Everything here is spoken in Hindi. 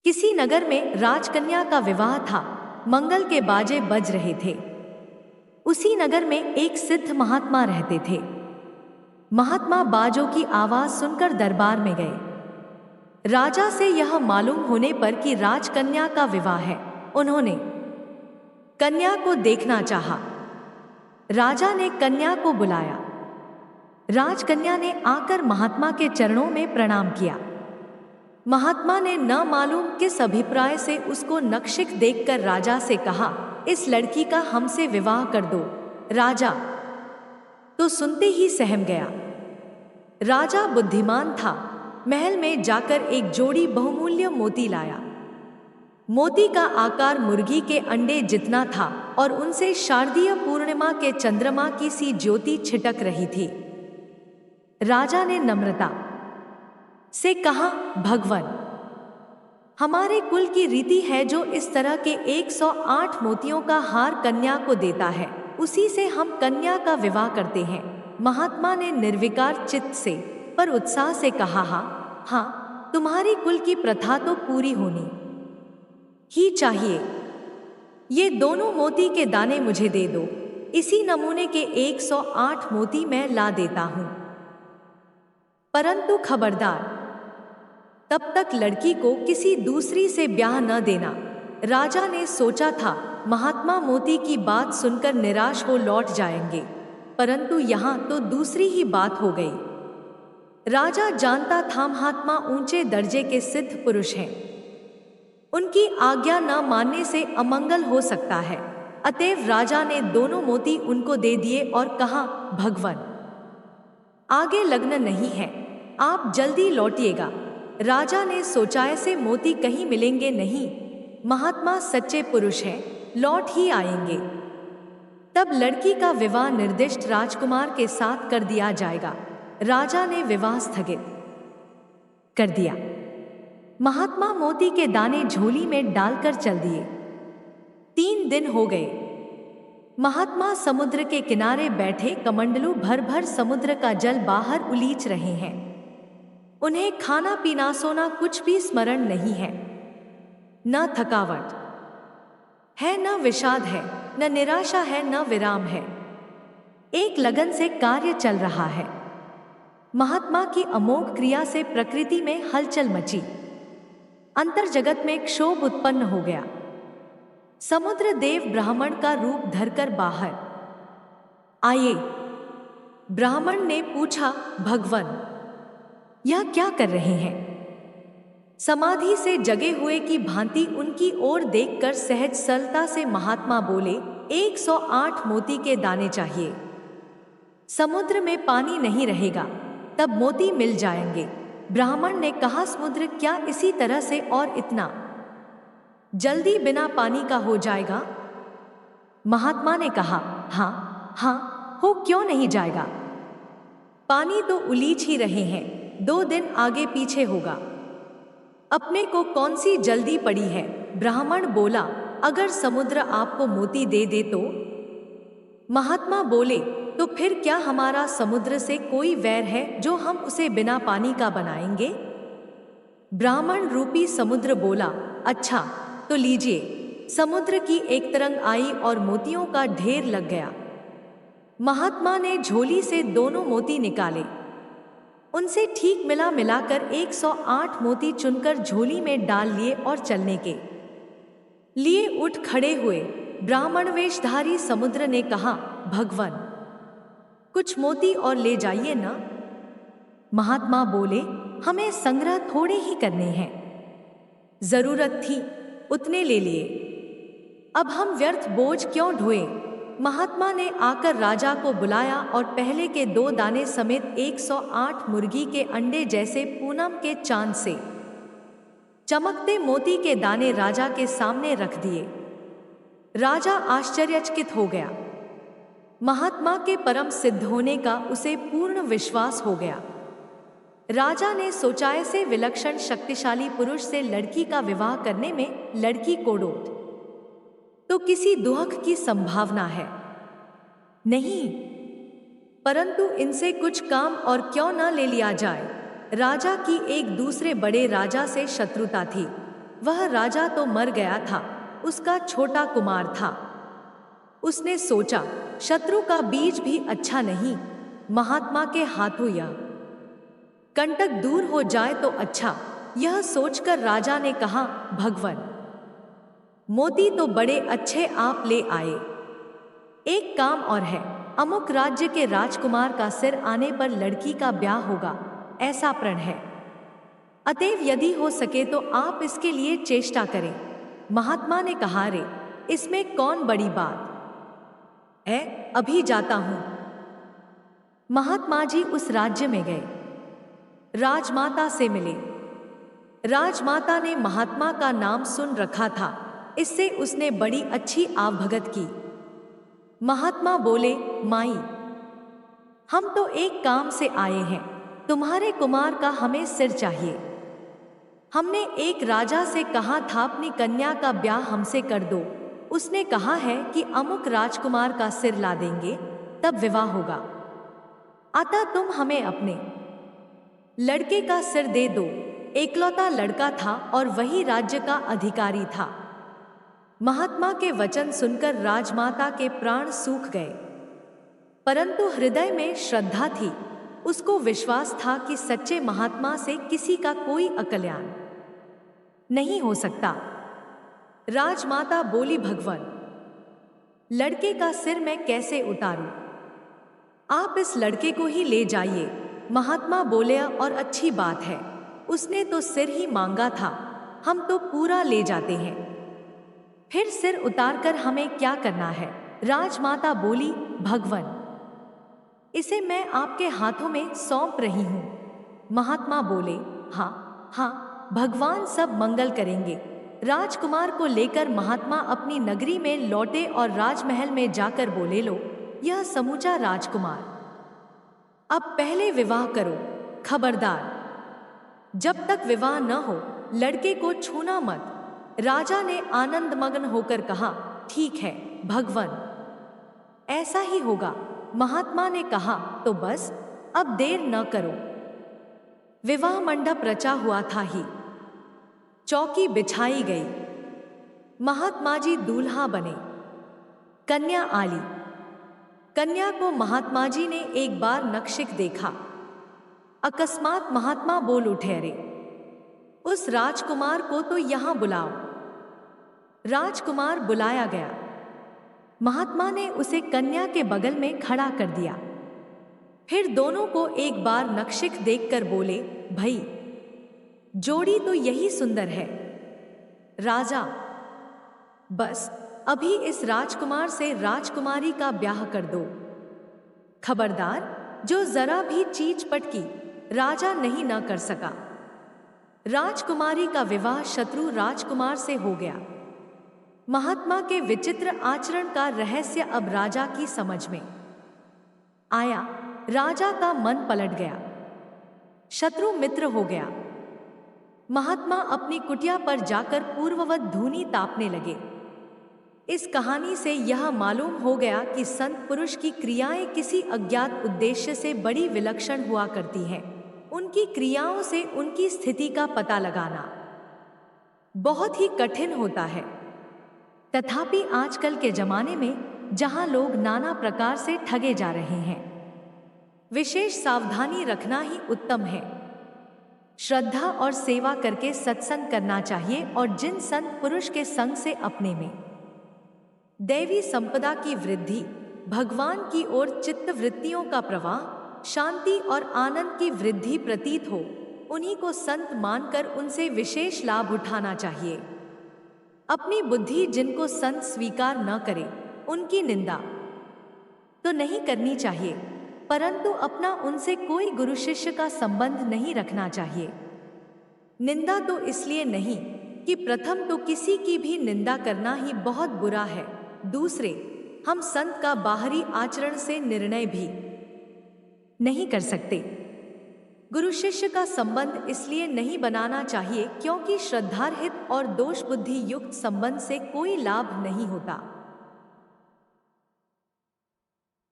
किसी नगर में राजकन्या का विवाह था। मंगल के बाजे बज रहे थे। उसी नगर में एक सिद्ध महात्मा रहते थे। महात्मा बाजों की आवाज सुनकर दरबार में गए। राजा से यह मालूम होने पर कि राजकन्या का विवाह है, उन्होंने कन्या को देखना चाहा। राजा ने कन्या को बुलाया। राजकन्या ने आकर महात्मा के चरणों में प्रणाम किया। महात्मा ने न मालूम किस अभिप्राय से उसको नक्शिक देखकर राजा से कहा, इस लड़की का हमसे विवाह कर दो। राजा तो सुनते ही सहम गया। राजा बुद्धिमान था। महल में जाकर एक जोड़ी बहुमूल्य मोती लाया। मोती का आकार मुर्गी के अंडे जितना था और उनसे शारदीय पूर्णिमा के चंद्रमा की सी ज्योति छिटक रही थी। राजा ने नम्रता से कहा, भगवन, हमारे कुल की रीति है जो इस तरह के 108 मोतियों का हार कन्या को देता है, उसी से हम कन्या का विवाह करते हैं। महात्मा ने निर्विकार चित्त से पर उत्साह से कहा, हाँ, तुम्हारी कुल की प्रथा तो पूरी होनी ही चाहिए। ये दोनों मोती के दाने मुझे दे दो, इसी नमूने के 108 मोती मैं ला देता हूं। परंतु खबरदार, तब तक लड़की को किसी दूसरी से ब्याह न देना। राजा ने सोचा था महात्मा मोती की बात सुनकर निराश हो लौट जाएंगे, परंतु यहाँ तो दूसरी ही बात हो गई। राजा जानता था महात्मा ऊंचे दर्जे के सिद्ध पुरुष हैं, उनकी आज्ञा न मानने से अमंगल हो सकता है। अतएव राजा ने दोनों मोती उनको दे दिए और कहा, भगवन, आगे लग्न नहीं है, आप जल्दी लौटिएगा। राजा ने सोचा ऐसे मोती कहीं मिलेंगे नहीं, महात्मा सच्चे पुरुष हैं, लौट ही आएंगे। तब लड़की का विवाह निर्दिष्ट राजकुमार के साथ कर दिया जाएगा। राजा ने विवाह स्थगित कर दिया। महात्मा मोती के दाने झोली में डालकर चल दिए। 3 दिन हो गए। महात्मा समुद्र के किनारे बैठे कमंडलू भर भर समुद्र का जल बाहर उलीच रहे हैं। उन्हें खाना पीना सोना कुछ भी स्मरण नहीं है। न थकावट है, न विषाद है, न निराशा है, न विराम है। एक लगन से कार्य चल रहा है। महात्मा की अमोघ क्रिया से प्रकृति में हलचल मची। अंतर जगत में क्षोभ उत्पन्न हो गया। समुद्र देव ब्राह्मण का रूप धरकर बाहर आए। ब्राह्मण ने पूछा, भगवन, यह क्या कर रहे हैं? समाधि से जगे हुए की भांति उनकी ओर देखकर सहज सरलता से महात्मा बोले, 108 मोती के दाने चाहिए। समुद्र में पानी नहीं रहेगा, तब मोती मिल जाएंगे। ब्राह्मण ने कहा, समुद्र क्या इसी तरह से और इतना जल्दी बिना पानी का हो जाएगा? महात्मा ने कहा, हाँ हाँ, हो क्यों नहीं जाएगा। पानी तो उलीच ही रहे हैं, 2 दिन आगे पीछे होगा। अपने को कौन सी जल्दी पड़ी है? ब्राह्मण बोला, अगर समुद्र आपको मोती दे दे तो? महात्मा बोले, तो फिर क्या हमारा समुद्र से कोई वैर है जो हम उसे बिना पानी का बनाएंगे? ब्राह्मण रूपी समुद्र बोला, अच्छा तो लीजिए। समुद्र की एक तरंग आई और मोतियों का ढेर लग गया। महात्मा ने झोली से दोनों मोती निकाले। उनसे ठीक मिलाकर 108 मोती चुनकर झोली में डाल लिए और चलने के लिए उठ खड़े हुए। ब्राह्मण वेशधारी समुद्र ने कहा, भगवन, कुछ मोती और ले जाइए ना। महात्मा बोले, हमें संग्रह थोड़े ही करने हैं, जरूरत थी उतने ले लिए, अब हम व्यर्थ बोझ क्यों ढोए। महात्मा ने आकर राजा को बुलाया और पहले के 2 दाने समेत 108 मुर्गी के अंडे जैसे पूनम के चांद से चमकते मोती के दाने राजा के सामने रख दिए। राजा आश्चर्यचकित हो गया। महात्मा के परम सिद्ध होने का उसे पूर्ण विश्वास हो गया। राजा ने सोचा, ऐसे विलक्षण शक्तिशाली पुरुष से लड़की का विवाह करने में लड़की कोड़ोट तो किसी दुहक की संभावना है नहीं, परंतु इनसे कुछ काम और क्यों न ले लिया जाए। राजा की एक दूसरे बड़े राजा से शत्रुता थी। वह राजा तो मर गया था, उसका छोटा कुमार था। उसने सोचा, शत्रु का बीज भी अच्छा नहीं, महात्मा के हाथों यह कंटक दूर हो जाए तो अच्छा। यह सोचकर राजा ने कहा, भगवान, मोती तो बड़े अच्छे आप ले आए। एक काम और है, अमुक राज्य के राजकुमार का सिर आने पर लड़की का ब्याह होगा, ऐसा प्रण है। अतएव यदि हो सके तो आप इसके लिए चेष्टा करें। महात्मा ने कहा, रे इसमें कौन बड़ी बात है, अभी जाता हूं। महात्मा जी उस राज्य में गए, राजमाता से मिले। राजमाता ने महात्मा का नाम सुन रखा था, इससे उसने बड़ी अच्छी आवभगत की। महात्मा बोले, माई, हम तो एक काम से आए हैं, तुम्हारे कुमार का हमें सिर चाहिए। हमने एक राजा से कहा था अपनी कन्या का ब्याह हमसे कर दो, उसने कहा है कि अमुक राजकुमार का सिर ला देंगे तब विवाह होगा। अतः तुम हमें अपने लड़के का सिर दे दो। एकलौता लड़का था और वही राज्य का अधिकारी था। महात्मा के वचन सुनकर राजमाता के प्राण सूख गए, परंतु हृदय में श्रद्धा थी। उसको विश्वास था कि सच्चे महात्मा से किसी का कोई अकल्याण नहीं हो सकता। राजमाता बोली, भगवान, लड़के का सिर मैं कैसे उतारूं? आप इस लड़के को ही ले जाइए। महात्मा बोले, और अच्छी बात है, उसने तो सिर ही मांगा था, हम तो पूरा ले जाते हैं। फिर सिर उतारकर हमें क्या करना है? राजमाता बोली, भगवान, इसे मैं आपके हाथों में सौंप रही हूं। महात्मा बोले, हाँ हाँ, भगवान सब मंगल करेंगे। राजकुमार को लेकर महात्मा अपनी नगरी में लौटे और राजमहल में जाकर बोले, लो यह समूचा राजकुमार, अब पहले विवाह करो। खबरदार, जब तक विवाह न हो लड़के को छूना मत। राजा ने आनंद मग्न होकर कहा, ठीक है भगवान, ऐसा ही होगा। महात्मा ने कहा, तो बस अब देर न करो। विवाह मंडप रचा हुआ था ही, चौकी बिछाई गई, महात्मा जी दूल्हा बने, कन्या आली। कन्या को महात्मा जी ने एक बार नक्शिक देखा। अकस्मात महात्मा बोल उठे, अरे उस राजकुमार को तो यहां बुलाओ। राजकुमार बुलाया गया। महात्मा ने उसे कन्या के बगल में खड़ा कर दिया। फिर दोनों को एक बार नक्शिक देखकर बोले, भाई जोड़ी तो यही सुंदर है। राजा, बस अभी इस राजकुमार से राजकुमारी का ब्याह कर दो। खबरदार, जो जरा भी चीज पटकी राजा नहीं ना कर सका। राजकुमारी का विवाह शत्रु राजकुमार से हो गया। महात्मा के विचित्र आचरण का रहस्य अब राजा की समझ में आया। राजा का मन पलट गया, शत्रु मित्र हो गया। महात्मा अपनी कुटिया पर जाकर पूर्ववत धूनी तापने लगे। इस कहानी से यह मालूम हो गया कि संत पुरुष की क्रियाएं किसी अज्ञात उद्देश्य से बड़ी विलक्षण हुआ करती हैं। उनकी क्रियाओं से उनकी स्थिति का पता लगाना बहुत ही कठिन होता है। तथापि आजकल के जमाने में जहां लोग नाना प्रकार से ठगे जा रहे हैं, विशेष सावधानी रखना ही उत्तम है। श्रद्धा और सेवा करके सत्संग करना चाहिए और जिन संत पुरुष के संग से अपने में दैवी संपदा की वृद्धि, भगवान की ओर चित्त वृत्तियों का प्रवाह, शांति और आनंद की वृद्धि प्रतीत हो, उन्हीं को संत मानकर उनसे विशेष लाभ उठाना चाहिए। अपनी बुद्धि जिनको संत स्वीकार न करे, उनकी निंदा तो नहीं करनी चाहिए, परंतु अपना उनसे कोई गुरु शिष्य का संबंध नहीं रखना चाहिए। निंदा तो इसलिए नहीं कि प्रथम तो किसी की भी निंदा करना ही बहुत बुरा है, दूसरे हम संत का बाहरी आचरण से निर्णय भी नहीं कर सकते। गुरु शिष्य का संबंध इसलिए नहीं बनाना चाहिए क्योंकि श्रद्धारहित और दोष बुद्धि युक्त संबंध से कोई लाभ नहीं होता।